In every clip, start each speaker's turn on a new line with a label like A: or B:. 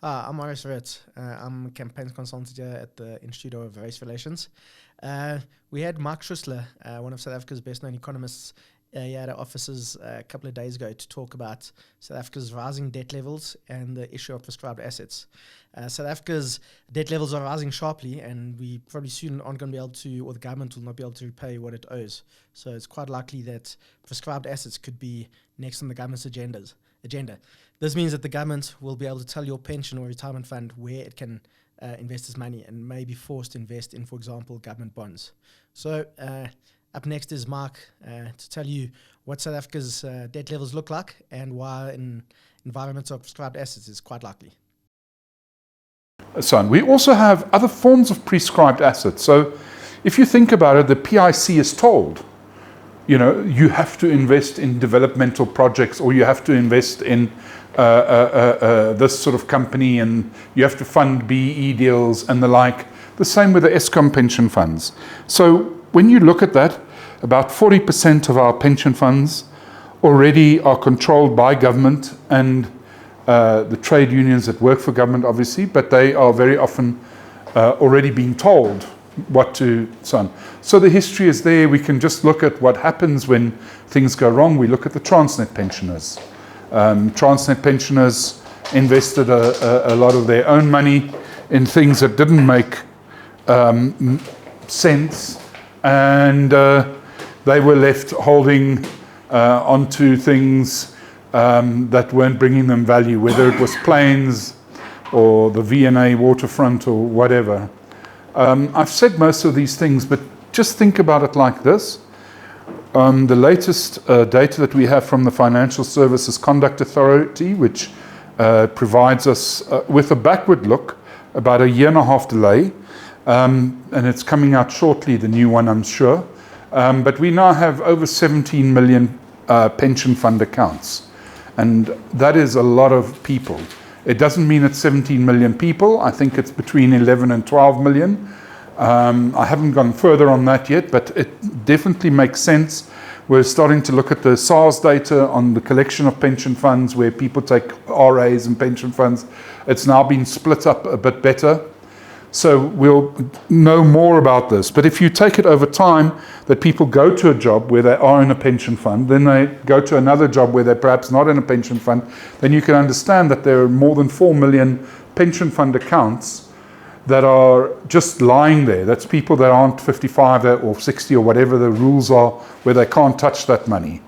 A: Hi, I'm Maurice Ritz. I'm a campaigns consultant here at the Institute of Race Relations. We had Mark Schussler, one of South Africa's best-known economists, here at our offices a couple of days ago to talk about South Africa's rising debt levels and the issue of prescribed assets. South Africa's debt levels are rising sharply, and we probably soon aren't going to be able to, or the government will not be able to repay what it owes. So it's quite likely that prescribed assets could be next on the government's agenda. This means that the government will be able to tell your pension or retirement fund where it can invest its money, and may be forced to invest in, for example, government bonds. So up next is Mark to tell you what South Africa's debt levels look like and why an environment of prescribed assets is quite likely.
B: So we also have other forms of prescribed assets. So if you think about it, the PIC is told, you know, you have to invest in developmental projects, or you have to invest in this sort of company, and you have to fund BEE deals and the like. The same with the Eskom pension funds. So when you look at that, about 40% of our pension funds already are controlled by government and the trade unions that work for government, obviously, but they are very often already being told what to son. So the history is there. We can just look at what happens when things go wrong. We look at the Transnet pensioners. Transnet pensioners invested a lot of their own money in things that didn't make sense, and they were left holding onto things that weren't bringing them value, whether it was planes or the V&A waterfront or whatever. I've said most of these things, but just think about it like this. The latest data that we have from the Financial Services Conduct Authority, which provides us with a backward look, about a year and a half delay, and it's coming out shortly, the new one, I'm sure. But we now have over 17 million pension fund accounts, and that is a lot of people. It doesn't mean it's 17 million people. I think it's between 11 and 12 million. I haven't gone further on that yet, but it definitely makes sense. We're starting to look at the SARS data on the collection of pension funds, where people take RAs and pension funds. It's now been split up a bit better. So we'll know more about this. But if you take it over time, that people go to a job where they are in a pension fund, then they go to another job where they're perhaps not in a pension fund, then you can understand that there are more than 4 million pension fund accounts that are just lying there. That's people that aren't 55 or 60 or whatever the rules are, where they can't touch that money.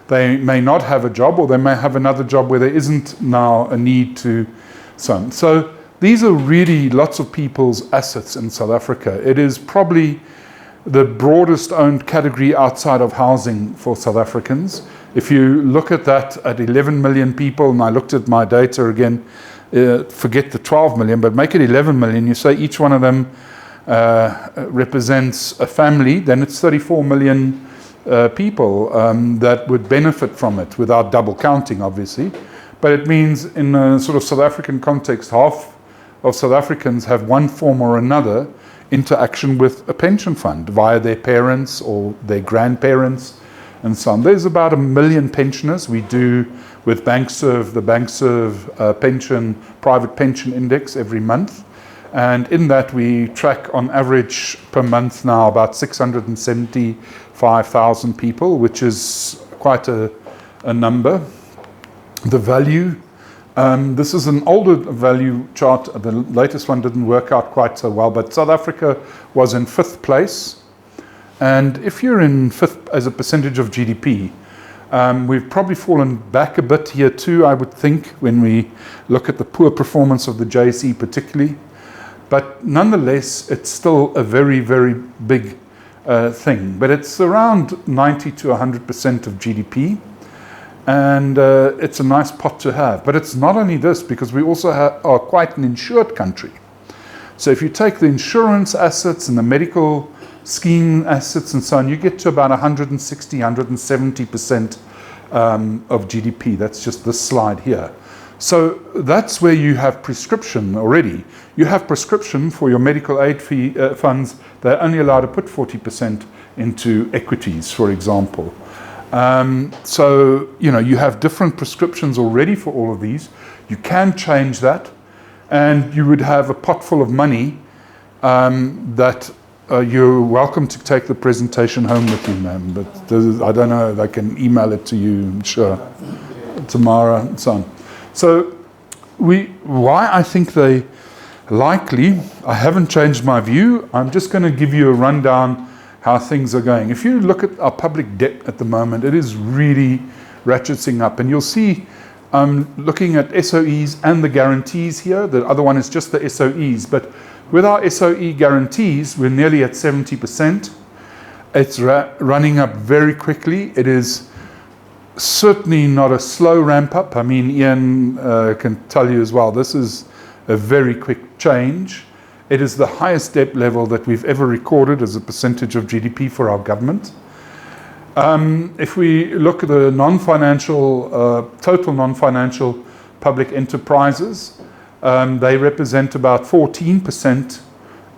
B: They may not have a job, or they may have another job where there isn't now a need to some. So these are really lots of people's assets in South Africa. It is probably the broadest owned category outside of housing for South Africans. If you look at that at 11 million people, and I looked at my data again, forget the 12 million, but make it 11 million, you say each one of them represents a family, then it's 34 million people that would benefit from it, without double counting, obviously. But it means, in a sort of South African context, half of South Africans have one form or another interaction with a pension fund via their parents or their grandparents and so on. There's about 1 million pensioners. We do with BankServe, the BankServe private pension index every month. And in that we track on average per month now about 675,000 people, which is quite a number. The value, this is an older value chart. The latest one didn't work out quite so well, but South Africa was in 5th place. And if you're in 5th as a percentage of GDP, we've probably fallen back a bit here too, I would think, when we look at the poor performance of the JSE particularly. But nonetheless, it's still a very, very big thing. But it's around 90 to 100% of GDP. And it's a nice pot to have. But it's not only this, because we also are quite an insured country. So if you take the insurance assets and the medical scheme assets and so on, you get to about 160, 170% of GDP. That's just this slide here. So that's where you have prescription already. You have prescription for your medical aid fee funds. They're only allowed to put 40% into equities, for example. So, you have different prescriptions already for all of these. You can change that, and you would have a pot full of money that you're welcome to take the presentation home with you, ma'am. But I don't know, they can email it to you, I'm sure, tomorrow and so on. So, why I think they likely, I haven't changed my view. I'm just going to give you a rundown how things are going. If you look at our public debt at the moment, it is really ratcheting up. And you'll see, looking at SOEs and the guarantees here, the other one is just the SOEs. But with our SOE guarantees, we're nearly at 70%. It's running up very quickly. It is certainly not a slow ramp up. I mean, Ian can tell you as well, this is a very quick change. It is the highest debt level that we've ever recorded as a percentage of GDP for our government. If we look at the non-financial, total non-financial public enterprises, they represent about 14%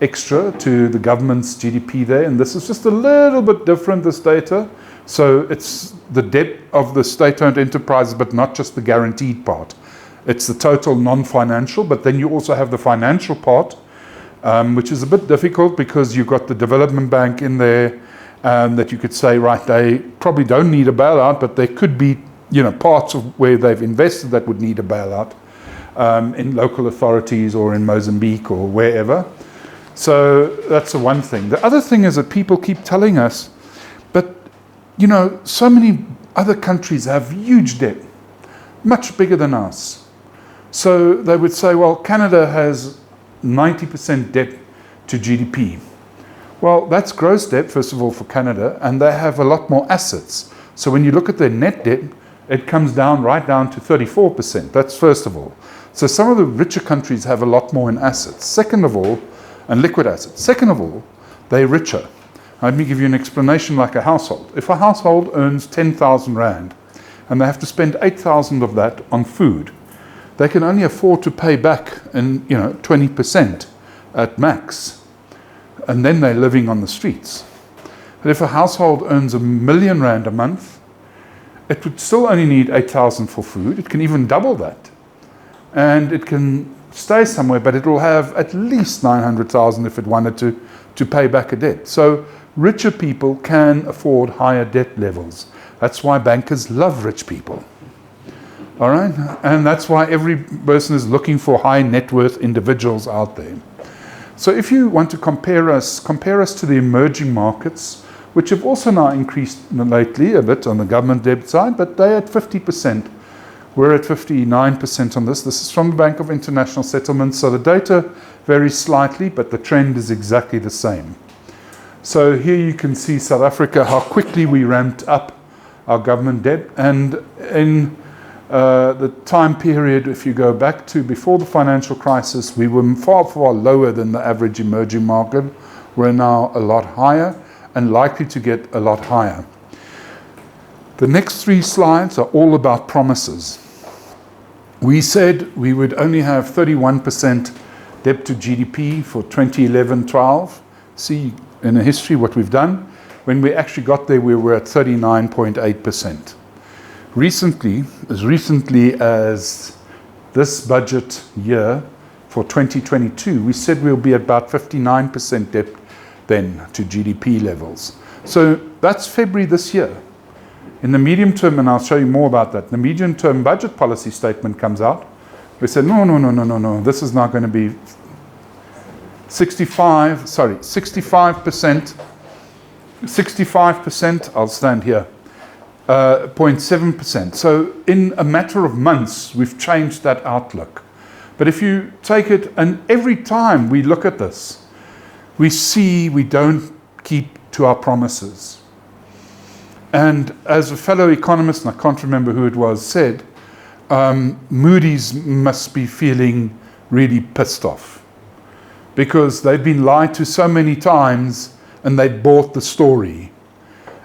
B: extra to the government's GDP there. And this is just a little bit different, this data. So it's the debt of the state-owned enterprises, but not just the guaranteed part. It's the total non-financial, but then you also have the financial part, which is a bit difficult because you've got the development bank in there that you could say, right, they probably don't need a bailout, but there could be, parts of where they've invested that would need a bailout in local authorities or in Mozambique or wherever. So that's the one thing. The other thing is that people keep telling us, but, so many other countries have huge debt, much bigger than us. So they would say, well, Canada has 90% debt to GDP. Well, that's gross debt, first of all, for Canada, and they have a lot more assets. So when you look at their net debt, it comes down right down to 34%. That's first of all. So some of the richer countries have a lot more in assets. Second of all, and liquid assets. Second of all, they're richer. Let me give you an explanation like a household. If a household earns 10,000 Rand and they have to spend 8,000 of that on food, they can only afford to pay back in 20% at max. And then they're living on the streets. But if a household earns R1 million a month, it would still only need 8,000 for food. It can even double that. And it can stay somewhere, but it will have at least 900,000 if it wanted to pay back a debt. So richer people can afford higher debt levels. That's why bankers love rich people. All right? And that's why every person is looking for high net worth individuals out there. So if you want to compare us to the emerging markets, which have also now increased lately a bit on the government debt side, but they're at 50%. We're at 59% on this. This is from the Bank of International Settlements. So the data varies slightly, but the trend is exactly the same. So here you can see South Africa, how quickly we ramped up our government debt. And in the time period, if you go back to before the financial crisis, we were far, far lower than the average emerging market. We're now a lot higher and likely to get a lot higher. The next 3 slides are all about promises. We said we would only have 31% debt to GDP for 2011-12. See in the history what we've done. When we actually got there, we were at 39.8%. Recently, as recently as this budget year for 2022, we said we'll be at about 59% debt then to GDP levels. So that's February this year. In the medium term, and I'll show you more about that, the medium term budget policy statement comes out. We said, no, this is not going to be 65%, I'll stand here, 0.7%. So in a matter of months, we've changed that outlook. But if you take it, and every time we look at this, we see we don't keep to our promises. And as a fellow economist, and I can't remember who it was, said, Moody's must be feeling really pissed off because they've been lied to so many times and they bought the story.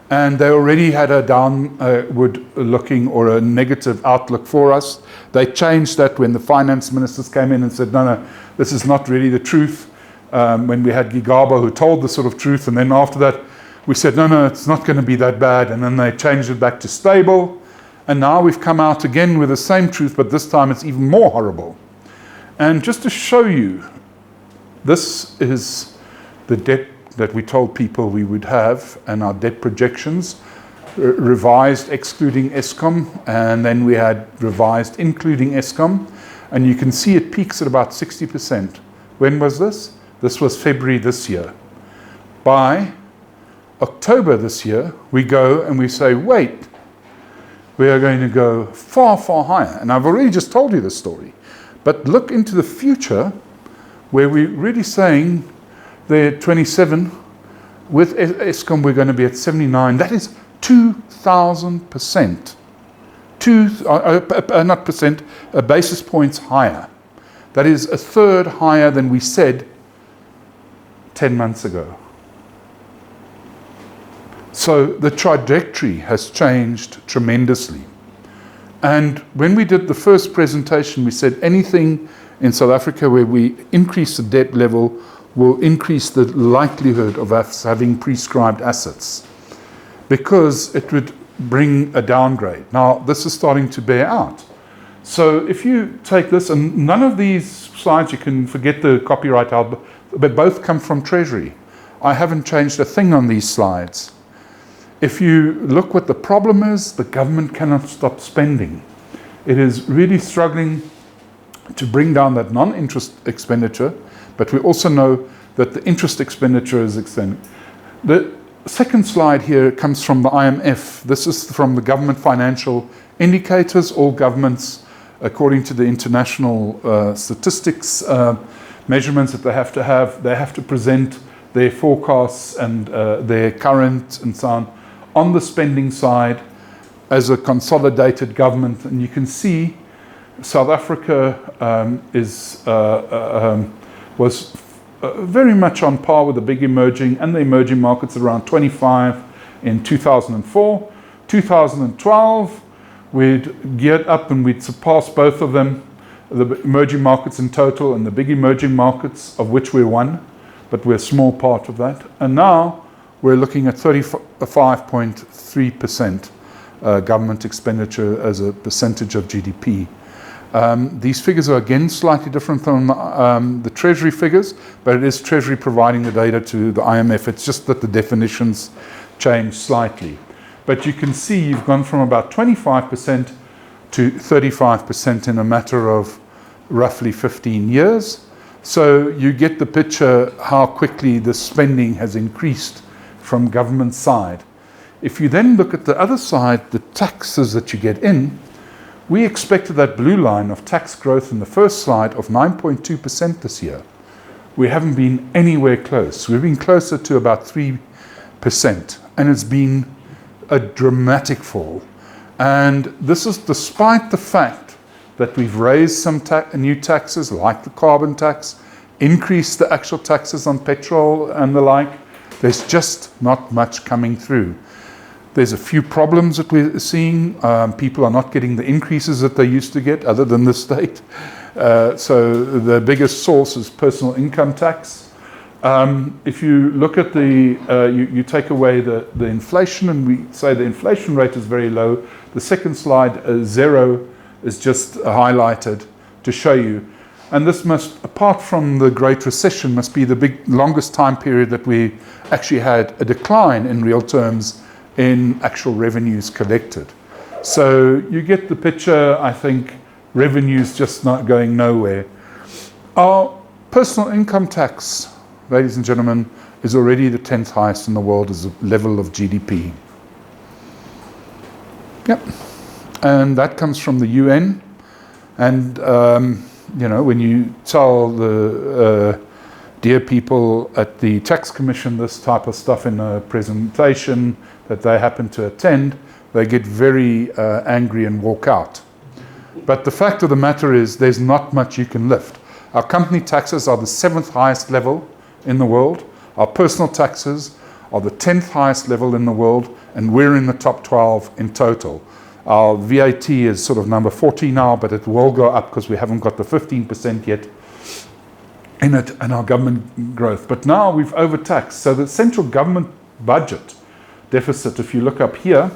B: And they already had a downward looking or a negative outlook for us. They changed that when the finance ministers came in and said, no, this is not really the truth. When we had Gigaba who told the sort of truth, and then after that, we said, no, it's not going to be that bad. And then they changed it back to stable. And now we've come out again with the same truth, but this time it's even more horrible. And just to show you, this is the debt that we told people we would have, and our debt projections, revised excluding Eskom, and then we had revised including Eskom. And you can see it peaks at about 60%. When was this? This was February this year. By October this year, we go and we say, wait, we are going to go far, far higher. And I've already just told you this story. But look into the future, where we're really saying they're 27. With Eskom, we're going to be at 79. That is 2,000%. Not percent, basis points higher. That is a third higher than we said 10 months ago. So the trajectory has changed tremendously. And when we did the first presentation, we said anything in South Africa where we increase the debt level will increase the likelihood of us having prescribed assets, because it would bring a downgrade. Now, this is starting to bear out. So if you take this, and none of these slides, you can forget the copyright out, but both come from Treasury. I haven't changed a thing on these slides. If you look what the problem is, the government cannot stop spending. It is really struggling to bring down that non-interest expenditure, but we also know that the interest expenditure is extending. The second slide here comes from the IMF. This is from the government financial indicators. All governments, according to the international statistics measurements that they have to present their forecasts and their current and so on the spending side as a consolidated government. And you can see South Africa was very much on par with the big emerging and the emerging markets, around 25 in 2004. 2012, we'd geared up and we'd surpassed both of them, the emerging markets in total and the big emerging markets, of which we're one, but we're a small part of that. And now we're looking at 35.3% government expenditure as a percentage of GDP. These figures are again slightly different from the Treasury figures, but it is Treasury providing the data to the IMF. It's just that the definitions change slightly. But you can see you've gone from about 25% to 35% in a matter of roughly 15 years. So you get the picture how quickly the spending has increased from government side. If you then look at the other side, the taxes that you get in, we expected that blue line of tax growth in the first slide of 9.2% this year. We haven't been anywhere close. We've been closer to about 3%, and it's been a dramatic fall. And this is despite the fact that we've raised some new taxes, like the carbon tax, increased the actual taxes on petrol and the like. There's just not much coming through. There's a few problems that we're seeing. People are not getting the increases that they used to get, other than the state. So the biggest source is personal income tax. If you look at you take away the inflation, and we say the inflation rate is very low. The second slide, 0, is just highlighted to show you. And this must, apart from the Great Recession, must be the longest time period that we actually had a decline in real terms in actual revenues collected. So you get the picture. I think revenues just not going nowhere. Our personal income tax, ladies and gentlemen, is already the 10th highest in the world as a level of GDP. Yep. And that comes from the UN. And, you know, when you tell the dear people at the Tax Commission this type of stuff in a presentation that they happen to attend, they get very angry and walk out. But the fact of the matter is there's not much you can lift. Our company taxes are the 7th highest level in the world. Our personal taxes are the 10th highest level in the world, and we're in the top 12 in total. Our VAT is sort of number 40 now, but it will go up because we haven't got the 15% yet in it and our government growth. But now we've overtaxed. So the central government budget deficit, if you look up here,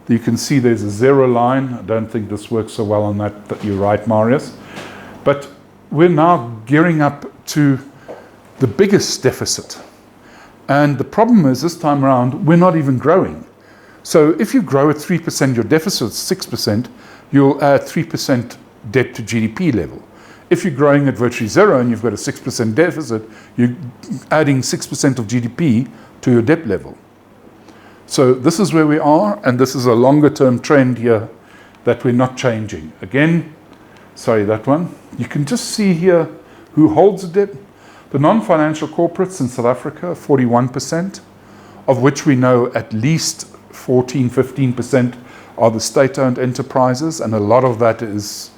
B: you can see there's a zero line. I don't think this works so well on that you're right, Marius. But we're now gearing up to the biggest deficit. And the problem is this time around, we're not even growing. So if you grow at 3%, your deficit is 6%, you'll add 3% debt to GDP level. If you're growing at virtually zero and you've got a 6% deficit, you're adding 6% of GDP to your debt level. So this is where we are, and this is a longer term trend here that we're not changing. Again, sorry, that one. You can just see here who holds the debt. The non-financial corporates in South Africa, 41%, of which we know at least 14-15% are the state-owned enterprises, and a lot of that is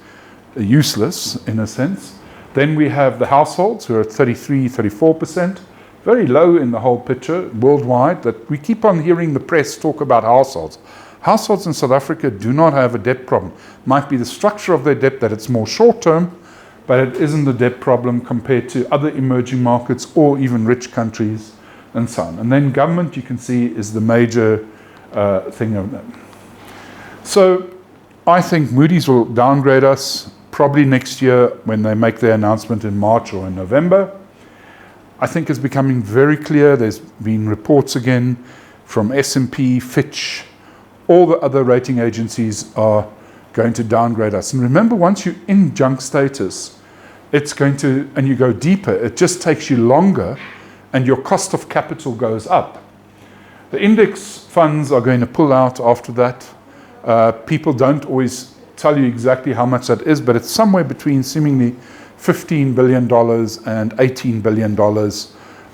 B: useless in a sense. Then we have the households, who are at 33-34%, very low in the whole picture worldwide. That we keep on hearing the press talk about households. Households in South Africa do not have a debt problem. Might be the structure of their debt that it's more short-term, but it isn't a debt problem compared to other emerging markets or even rich countries and so on. And then government, you can see, is the major thing of that. So I think Moody's will downgrade us probably next year when they make their announcement in March or in November. I think it's becoming very clear. There's been reports again from S&P, Fitch, all the other rating agencies are going to downgrade us. And remember, once you're in junk status, it's going to, and you go deeper, it just takes you longer and your cost of capital goes up. The index funds are going to pull out after that. People don't always tell you exactly how much that is, but it's somewhere between seemingly $15 billion and $18 billion,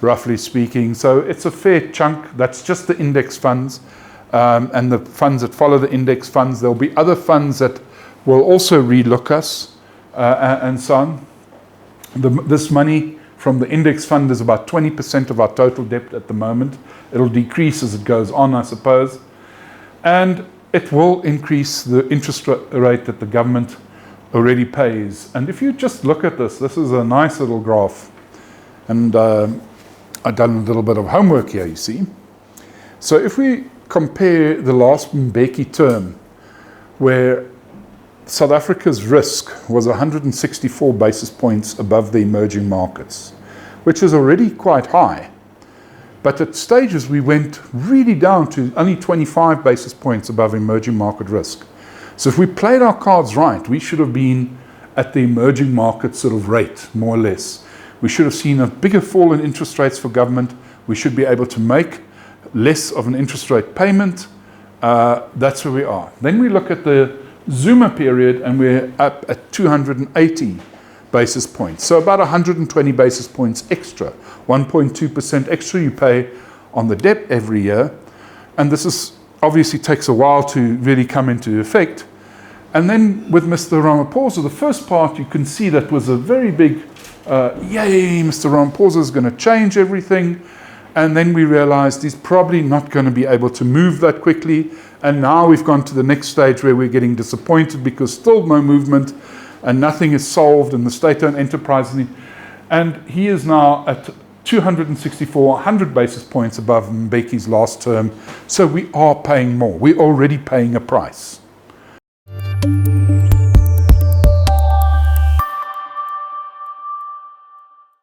B: roughly speaking. So it's a fair chunk. That's just the index funds and the funds that follow the index funds. There'll be other funds that will also relook us and so on. This money from the index fund is about 20% of our total debt at the moment. It'll decrease as it goes on, I suppose. And it will increase the interest rate that the government already pays. And if you just look at this, this is a nice little graph. And I've done a little bit of homework here, you see. So if we compare the last Mbeki term, where South Africa's risk was 164 basis points above the emerging markets, which is already quite high. But at stages we went really down to only 25 basis points above emerging market risk. So if we played our cards right, we should have been at the emerging market sort of rate, more or less. We should have seen a bigger fall in interest rates for government. We should be able to make less of an interest rate payment. That's where we are. Then we look at the Zuma period and we're up at 280 basis points. So about 120 basis points extra, 1.2% extra you pay on the debt every year. And this is obviously takes a while to really come into effect. And then with Mr. Ramaphosa, the first part you can see that was a very big, yay, Mr. Ramaphosa is going to change everything. And then we realized he's probably not going to be able to move that quickly. And now we've gone to the next stage where we're getting disappointed because still no movement and nothing is solved in the state-owned enterprise. And he is now at 264, 100 basis points above Mbeki's last term. So we are paying more. We're already paying a price.